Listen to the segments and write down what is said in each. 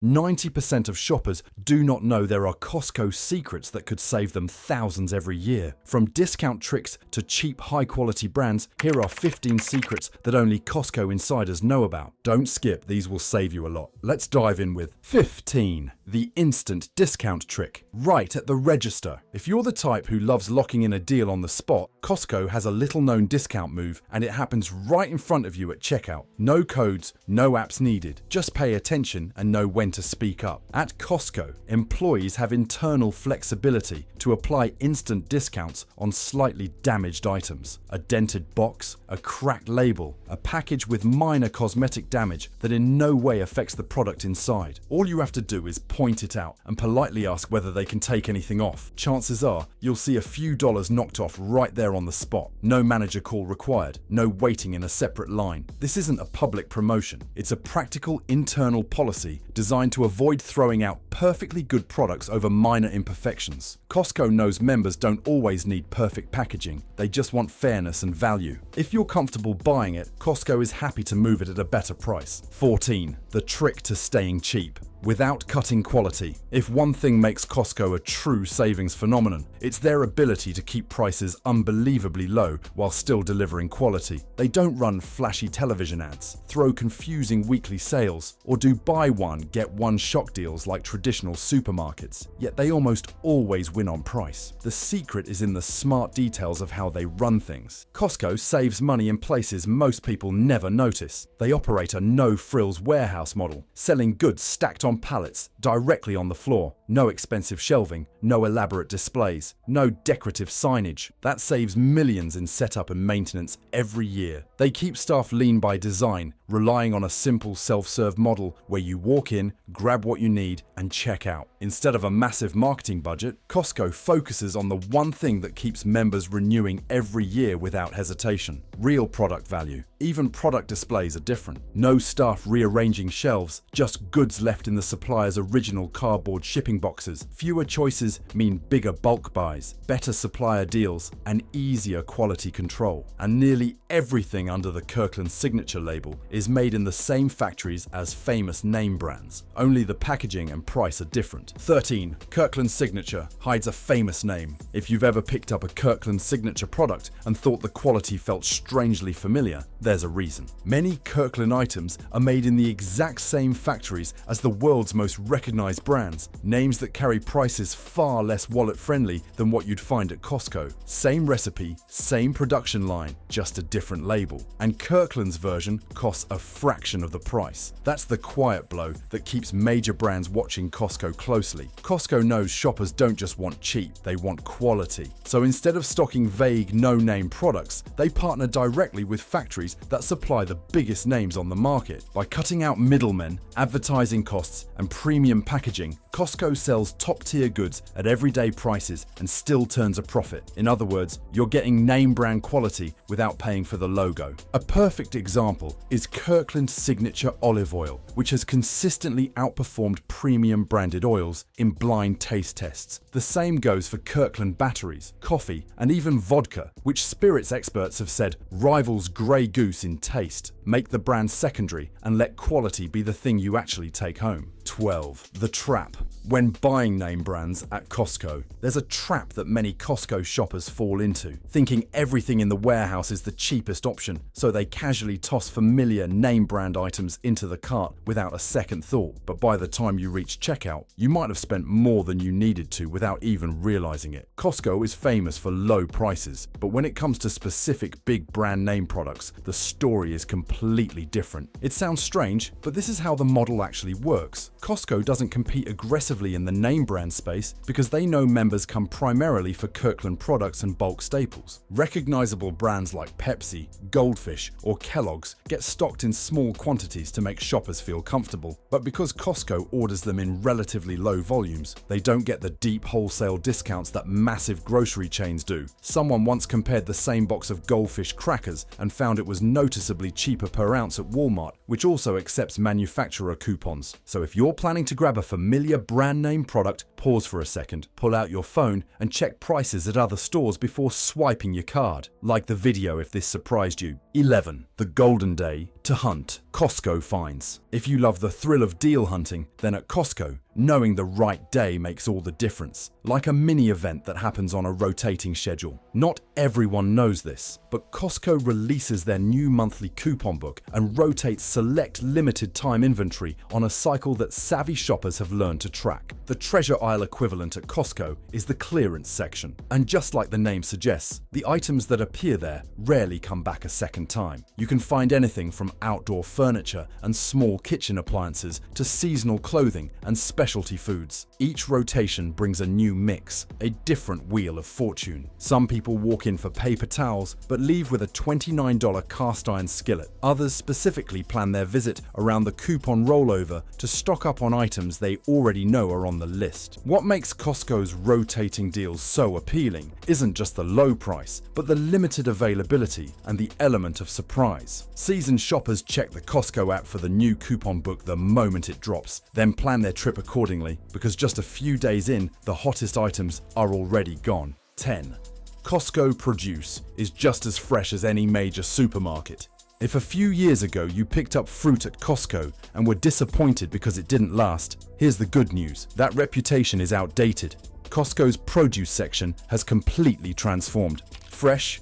90% of shoppers do not know there are Costco secrets that could save them thousands every year. From discount tricks to cheap, high-quality brands, here are 15 secrets that only Costco insiders know about. Don't skip, these will save you a lot. Let's dive in with 15. The instant discount trick. Right at the register. If you're the type who loves locking in a deal on the spot, Costco has a little-known discount move, and it happens right in front of you at checkout. No codes, no apps needed. Just pay attention and know when to speak up. At Costco, employees have internal flexibility to apply instant discounts on slightly damaged items. A dented box, a cracked label, a package with minor cosmetic damage that in no way affects the product inside. All you have to do is point it out and politely ask whether they can take anything off. Chances are you'll see a few dollars knocked off right there on the spot. No manager call required, no waiting in a separate line. This isn't a public promotion. It's a practical internal policy designed to avoid throwing out perfectly good products over minor imperfections. Costco knows members don't always need perfect packaging. They just want fairness and value. If you're comfortable buying it, Costco is happy to move it at a better price. 14. The trick to staying cheap. Without cutting quality. If one thing makes Costco a true savings phenomenon, it's their ability to keep prices unbelievably low while still delivering quality. They don't run flashy television ads, throw confusing weekly sales, or do buy one, get one shock deals like traditional supermarkets. Yet they almost always win on price. The secret is in the smart details of how they run things. Costco saves money in places most people never notice. They operate a no-frills warehouse model, selling goods stacked on pallets directly on the floor. No expensive shelving, no elaborate displays, no decorative signage. That saves millions in setup and maintenance every year. They keep staff lean by design, relying on a simple self-serve model where you walk in, grab what you need, and check out. Instead of a massive marketing budget, Costco focuses on the one thing that keeps members renewing every year without hesitation: real product value. Even product displays are different. No staff rearranging shelves, just goods left in the supplier's original cardboard shipping boxes. Fewer choices mean bigger bulk buys, better supplier deals, and easier quality control. And nearly everything under the Kirkland Signature label is made in the same factories as famous name brands. Only the packaging and price are different. 13. Kirkland Signature hides a famous name. If you've ever picked up a Kirkland Signature product and thought the quality felt strangely familiar, there's a reason. Many Kirkland items are made in the exact same factories as the world's most recognized brands, names that carry prices far less wallet-friendly than what you'd find at Costco. Same recipe, same production line, just a different label. And Kirkland's version costs a fraction of the price. That's the quiet blow that keeps major brands watching Costco closely. Costco knows shoppers don't just want cheap, they want quality. So instead of stocking vague, no-name products, they partner directly with factories that supply the biggest names on the market. By cutting out middlemen, advertising costs, and premium packaging, Costco sells top-tier goods at everyday prices and still turns a profit. In other words, you're getting name brand quality without paying for the logo. A perfect example is Kirkland Signature olive oil, which has consistently outperformed premium branded oils in blind taste tests. The same goes for Kirkland batteries, coffee, and even vodka, which spirits experts have said rivals Grey Goose in taste. Make the brand secondary and let quality be the thing you actually take home. 12. The trap. When buying name brands at Costco, there's a trap that many Costco shoppers fall into, thinking everything in the warehouse is the cheapest option, so they casually toss familiar name brand items into the cart without a second thought. But by the time you reach checkout, you might have spent more than you needed to without even realizing it. Costco is famous for low prices, but when it comes to specific big brand name products, the story is completely different. It sounds strange, but this is how the model actually works. Costco doesn't compete aggressively in the name brand space because they know members come primarily for Kirkland products and bulk staples. Recognizable brands like Pepsi, Goldfish, or Kellogg's get stocked in small quantities to make shoppers feel comfortable. But because Costco orders them in relatively low volumes, they don't get the deep wholesale discounts that massive grocery chains do. Someone once compared the same box of Goldfish crackers and found it was noticeably cheaper per ounce at Walmart, which also accepts manufacturer coupons. So if you're planning to grab a familiar brand name product, pause for a second, pull out your phone, and check prices at other stores before swiping your card. Like the video if this surprised you. 11. The golden day to hunt. Costco finds. If you love the thrill of deal hunting, then at Costco, knowing the right day makes all the difference. Like a mini event that happens on a rotating schedule. Not everyone knows this, but Costco releases their new monthly coupon book and rotates select limited time inventory on a cycle that savvy shoppers have learned to track. The treasure aisle equivalent at Costco is the clearance section. And just like the name suggests, the items that appear there rarely come back a second time. You can find anything from outdoor furniture and small kitchen appliances to seasonal clothing and specialty foods. Each rotation brings a new mix, a different wheel of fortune. Some people walk in for paper towels but leave with a $29 cast iron skillet. Others specifically plan their visit around the coupon rollover to stock up on items they already know are on the list. What makes Costco's rotating deals so appealing isn't just the low price, but the limited availability and the element of surprise. Seasoned shoppers check the Costco app for the new coupon book the moment it drops, then plan their trip accordingly, because just a few days in, the hottest items are already gone. 10. Costco produce is just as fresh as any major supermarket. If a few years ago you picked up fruit at Costco and were disappointed because it didn't last, here's the good news. That reputation is outdated. Costco's produce section has completely transformed. Fresh,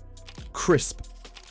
crisp,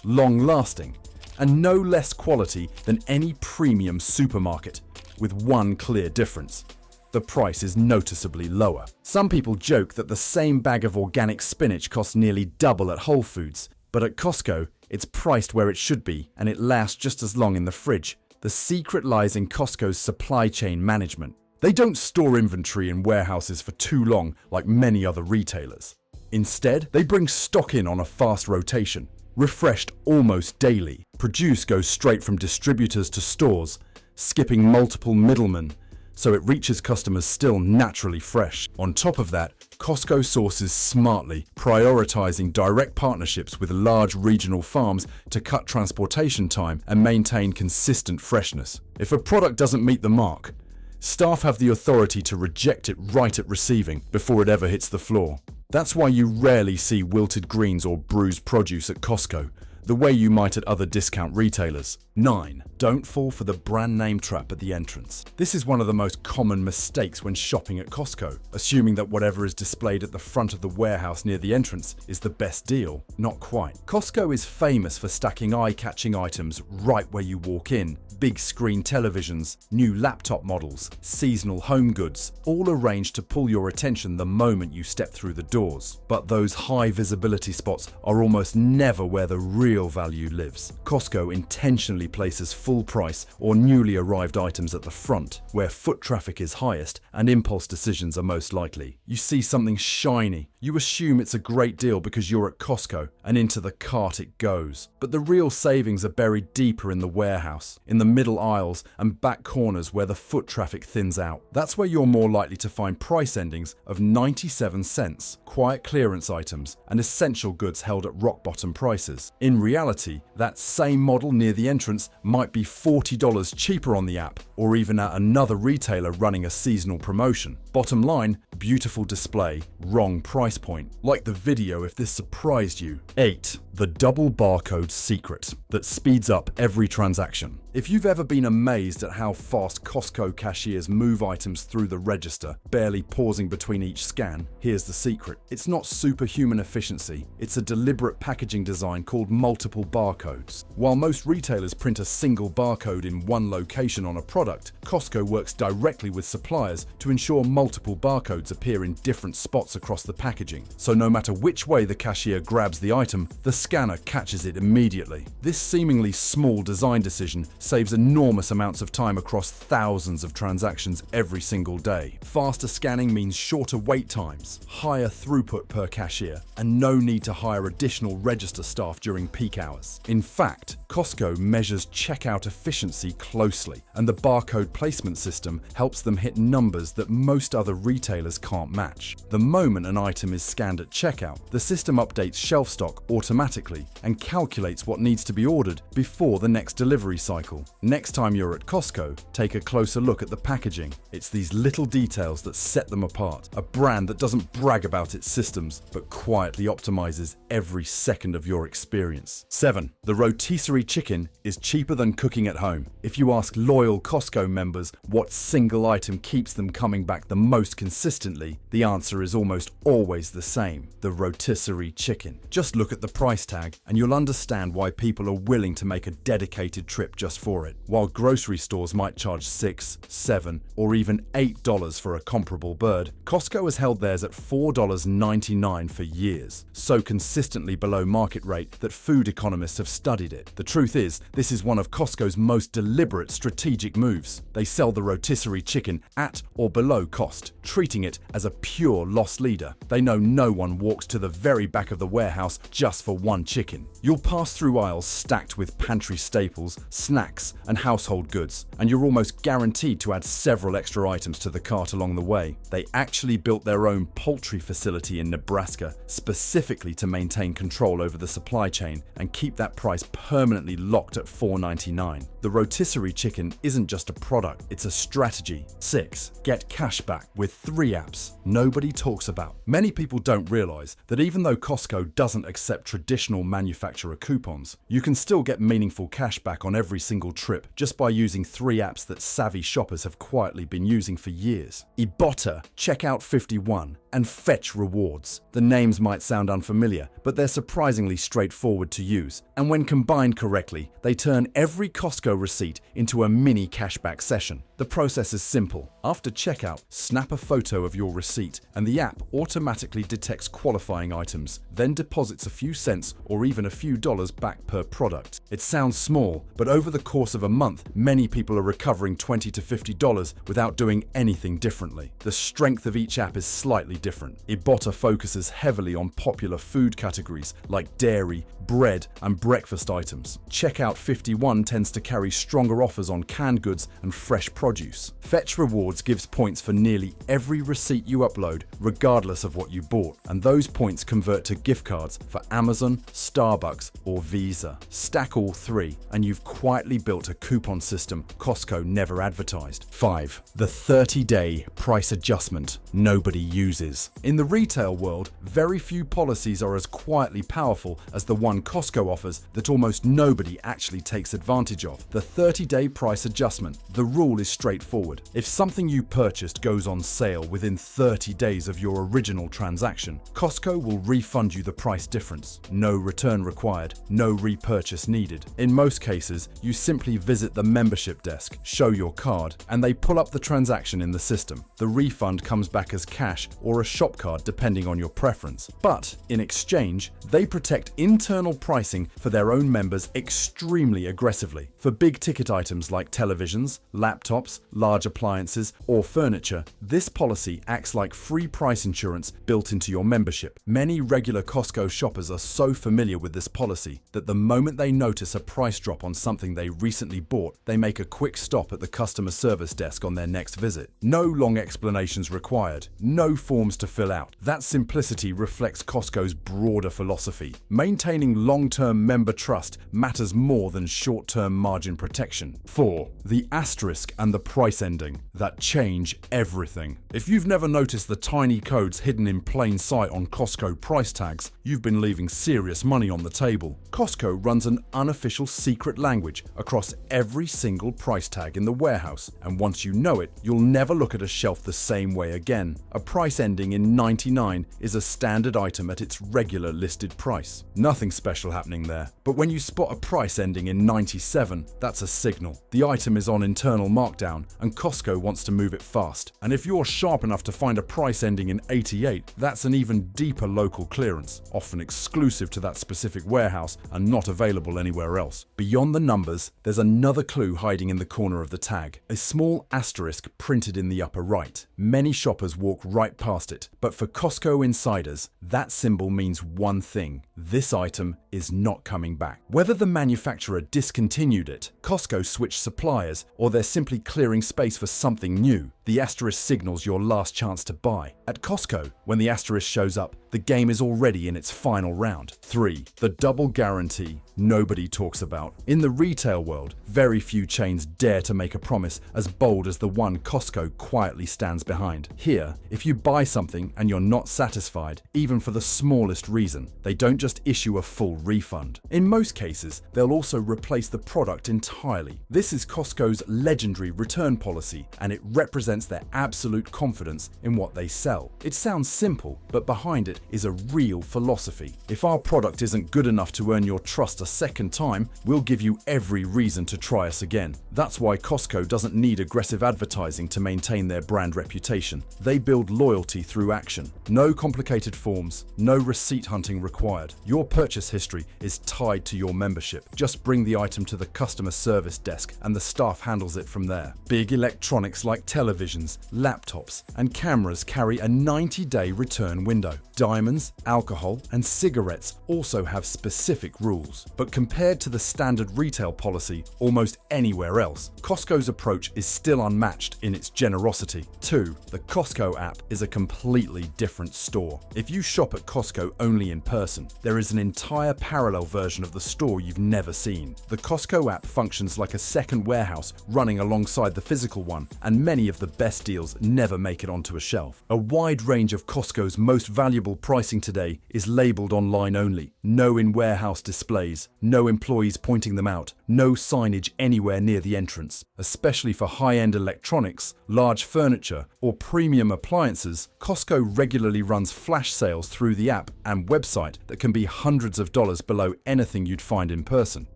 long-lasting, and no less quality than any premium supermarket, with one clear difference. The price is noticeably lower. Some people joke that the same bag of organic spinach costs nearly double at Whole Foods, but at Costco, it's priced where it should be and it lasts just as long in the fridge. The secret lies in Costco's supply chain management. They don't store inventory in warehouses for too long like many other retailers. Instead, they bring stock in on a fast rotation, refreshed almost daily. Produce goes straight from distributors to stores, skipping multiple middlemen, so it reaches customers still naturally fresh. On top of that, Costco sources smartly, prioritizing direct partnerships with large regional farms to cut transportation time and maintain consistent freshness. If a product doesn't meet the mark, staff have the authority to reject it right at receiving before it ever hits the floor. That's why you rarely see wilted greens or bruised produce at Costco, the way you might at other discount retailers. 9. Don't fall for the brand name trap at the entrance. This is one of the most common mistakes when shopping at Costco, assuming that whatever is displayed at the front of the warehouse near the entrance is the best deal. Not quite. Costco is famous for stacking eye-catching items right where you walk in. Big screen televisions, new laptop models, seasonal home goods, all arranged to pull your attention the moment you step through the doors. But those high visibility spots are almost never where the real value lives. Costco intentionally places full price or newly arrived items at the front, where foot traffic is highest and impulse decisions are most likely. You see something shiny, you assume it's a great deal because you're at Costco, and into the cart it goes. But the real savings are buried deeper in the warehouse, in the middle aisles and back corners where the foot traffic thins out. That's where you're more likely to find price endings of 97 cents, quiet clearance items, and essential goods held at rock bottom prices. In reality, that same model near the entrance might be $40 cheaper on the app, or even at another retailer running a seasonal promotion. Bottom line, beautiful display, wrong price point. Like the video if this surprised you. 8. The double barcode secret that speeds up every transaction. If you've ever been amazed at how fast Costco cashiers move items through the register, barely pausing between each scan, here's the secret. It's not superhuman efficiency, it's a deliberate packaging design called multiple barcodes. While most retailers print a single barcode in one location on a product, Costco works directly with suppliers to ensure multiple barcodes appear in different spots across the packaging. So no matter which way the cashier grabs the item, the scanner catches it immediately. This seemingly small design decision saves enormous amounts of time across thousands of transactions every single day. Faster scanning means shorter wait times, higher throughput per cashier, and no need to hire additional register staff during peak hours. In fact, Costco measures checkout efficiency closely, and the barcode placement system helps them hit numbers that most other retailers can't match. The moment an item is scanned at checkout, the system updates shelf stock automatically and calculates what needs to be ordered before the next delivery cycle. critical. Next time you're at Costco, take a closer look at the packaging. It's these little details that set them apart. A brand that doesn't brag about its systems, but quietly optimizes every second of your experience. 7. The rotisserie chicken is cheaper than cooking at home. If you ask loyal Costco members what single item keeps them coming back the most consistently, the answer is almost always the same: the rotisserie chicken. Just look at the price tag and you'll understand why people are willing to make a dedicated trip just for it. While grocery stores might charge $6, $7, or even $8 for a comparable bird, Costco has held theirs at $4.99 for years, so consistently below market rate that food economists have studied it. The truth is, this is one of Costco's most deliberate strategic moves. They sell the rotisserie chicken at or below cost, treating it as a pure loss leader. They know no one walks to the very back of the warehouse just for one chicken. You'll pass through aisles stacked with pantry staples, snacks, and household goods, and you're almost guaranteed to add several extra items to the cart along the way. They actually built their own poultry facility in Nebraska specifically to maintain control over the supply chain and keep that price permanently locked at $4.99. The rotisserie chicken isn't just a product, it's a strategy. 6. Get cashback with 3 apps nobody talks about. Many people don't realize that even though Costco doesn't accept traditional manufacturer coupons, you can still get meaningful cashback on every single trip just by using 3 apps that savvy shoppers have quietly been using for years: Ibotta, Checkout 51, and Fetch Rewards. The names might sound unfamiliar, but they're surprisingly straightforward to use, and when combined correctly, they turn every Costco receipt into a mini cashback session. The process is simple. After checkout, snap a photo of your receipt, and the app automatically detects qualifying items, then deposits a few cents or even a few dollars back per product. It sounds small, but over the course of a month, many people are recovering $20 to $50 without doing anything differently. The strength of each app is slightly different. Ibotta focuses heavily on popular food categories like dairy, bread, and breakfast items. Checkout 51 tends to carry stronger offers on canned goods and fresh produce. Fetch Rewards gives points for nearly every receipt you upload, regardless of what you bought, and those points convert to gift cards for Amazon, Starbucks, or Visa. Stack all 3, and you've quietly built a coupon system Costco never advertised. 5. The 30-day price adjustment nobody uses. In the retail world, very few policies are as quietly powerful as the one Costco offers that almost nobody actually takes advantage of: the 30-day price adjustment. The rule is straightforward. If something you purchased goes on sale within 30 days of your original transaction, Costco will refund you the price difference. No return required, no repurchase needed. In most cases, you simply visit the membership desk, show your card, and they pull up the transaction in the system. The refund comes back as cash or a shop card depending on your preference. But in exchange, they protect internal pricing for their own members extremely aggressively. For big ticket items like televisions, laptops, large appliances, or furniture, this policy acts like free price insurance built into your membership. Many regular Costco shoppers are so familiar with this policy that the moment they notice a price drop on something they recently bought, they make a quick stop at the customer service desk on their next visit. No long explanations required, no forms to fill out. That simplicity reflects Costco's broader philosophy. Maintaining long-term member trust matters more than short-term margin protection. 4. The asterisk and the price ending that change everything. If you've never noticed the tiny codes hidden in plain sight on Costco price tags, you've been leaving serious money on the table. Costco runs an unofficial secret language across every single price tag in the warehouse, and once you know it, you'll never look at a shelf the same way again. A price ending in 99 is a standard item at its regular listed price. Nothing special happening there. But when you spot a price ending in 97, that's a signal. The item is on internal markdown, and Costco wants to move it fast. And if you're sharp enough to find a price ending in 88, that's an even deeper local clearance, often exclusive to that specific warehouse and not available anywhere else. Beyond the numbers, there's another clue hiding in the corner of the tag, a small asterisk printed in the upper right. Many shoppers walk right past it, but for Costco insiders, that symbol means one thing: this item is not coming back. Whether the manufacturer discontinued it, Costco switched suppliers, or they're simply clearing space for something new, The asterisk signals your last chance to buy. At Costco, when the asterisk shows up, the game is already in its final round. 3. The double guarantee nobody talks about. In the retail world, very few chains dare to make a promise as bold as the one Costco quietly stands behind. Here, if you buy something and you're not satisfied, even for the smallest reason, they don't just issue a full refund. In most cases, they'll also replace the product entirely. This is Costco's legendary return policy, and it represents their absolute confidence in what they sell. It sounds simple, but behind it is a real philosophy. If our product isn't good enough to earn your trust a second time, we'll give you every reason to try us again. That's why Costco doesn't need aggressive advertising to maintain their brand reputation. They build loyalty through action. No complicated forms, no receipt hunting required. Your purchase history is tied to your membership. Just bring the item to the customer service desk and the staff handles it from there. Big electronics like televisions, laptops, and cameras carry a 90-day return window. Diamonds, alcohol, and cigarettes also have specific rules. But compared to the standard retail policy almost anywhere else, Costco's approach is still unmatched in its generosity. 2. The Costco app is a completely different store. If you shop at Costco only in person, there is an entire parallel version of the store you've never seen. The Costco app functions like a second warehouse running alongside the physical one, and many of the best deals never make it onto a shelf. A wide range of Costco's most valuable pricing today is labeled online only. No in-warehouse displays, no employees pointing them out, no signage anywhere near the entrance. Especially for high-end electronics, large furniture, or premium appliances, Costco regularly runs flash sales through the app and website that can be hundreds of dollars below anything you'd find in person.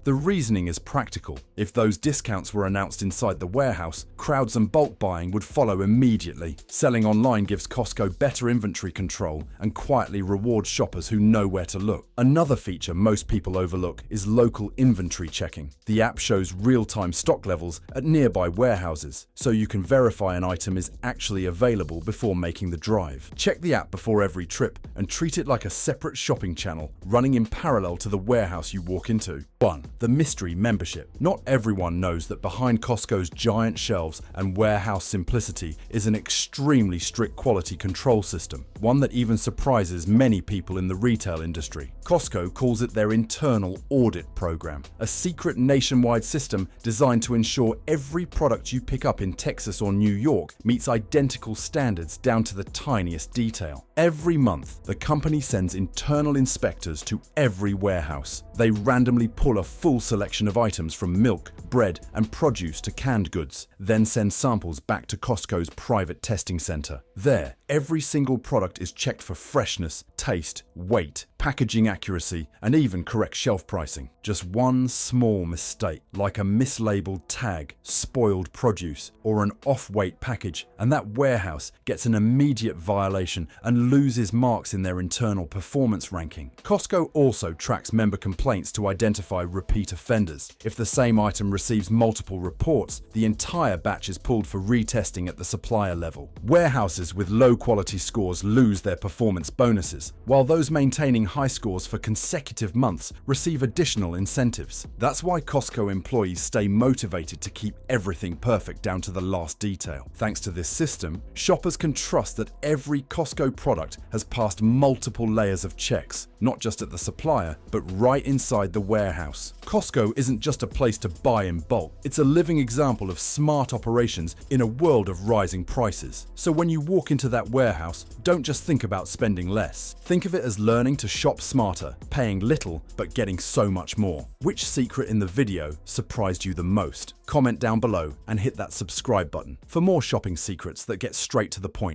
The reasoning is practical. If those discounts were announced inside the warehouse, crowds and bulk buying would follow immediately. Selling online gives Costco better inventory control and quietly rewards shoppers who know where to look. Another feature most people overlook is local inventory checking. The app shows real-time stock levels at nearby warehouses, so you can verify an item is actually available before making the drive. Check the app before every trip and treat it like a separate shopping channel running in parallel to the warehouse you walk into. 1. The mystery membership. Not everyone knows that behind Costco's giant shelves and warehouse simplicity is an extremely strict quality control system, one that even surprises many people in the retail industry. Costco calls it their internal audit program, a secret nationwide system designed to ensure every product you pick up in Texas or New York meets identical standards down to the tiniest detail. Every month, the company sends internal inspectors to every warehouse. They randomly pull a full selection of items from milk, bread, and produce to canned goods, then send samples back to Costco's private testing center. There, every single product is checked for freshness, taste, weight, packaging accuracy, and even correct shelf pricing. Just one small mistake, like a mislabeled tag, spoiled produce, or an off-weight package, and that warehouse gets an immediate violation and loses marks in their internal performance ranking. Costco also tracks member complaints to identify repeat offenders. If the same item receives multiple reports, the entire batch is pulled for retesting at the supplier level. Warehouses with low-quality scores lose their performance bonuses, while those maintaining high scores for consecutive months receive additional incentives. That's why Costco employees stay motivated to keep everything perfect down to the last detail. Thanks to this system, shoppers can trust that every Costco product has passed multiple layers of checks, not just at the supplier, but right inside the warehouse. Costco isn't just a place to buy in bulk, it's a living example of smart operations in a world of rising prices. So when you walk into that warehouse, don't just think about spending less. Think of it as learning to shop smarter, paying little but getting so much more. Which secret in the video surprised you the most? Comment down below and hit that subscribe button for more shopping secrets that get straight to the point.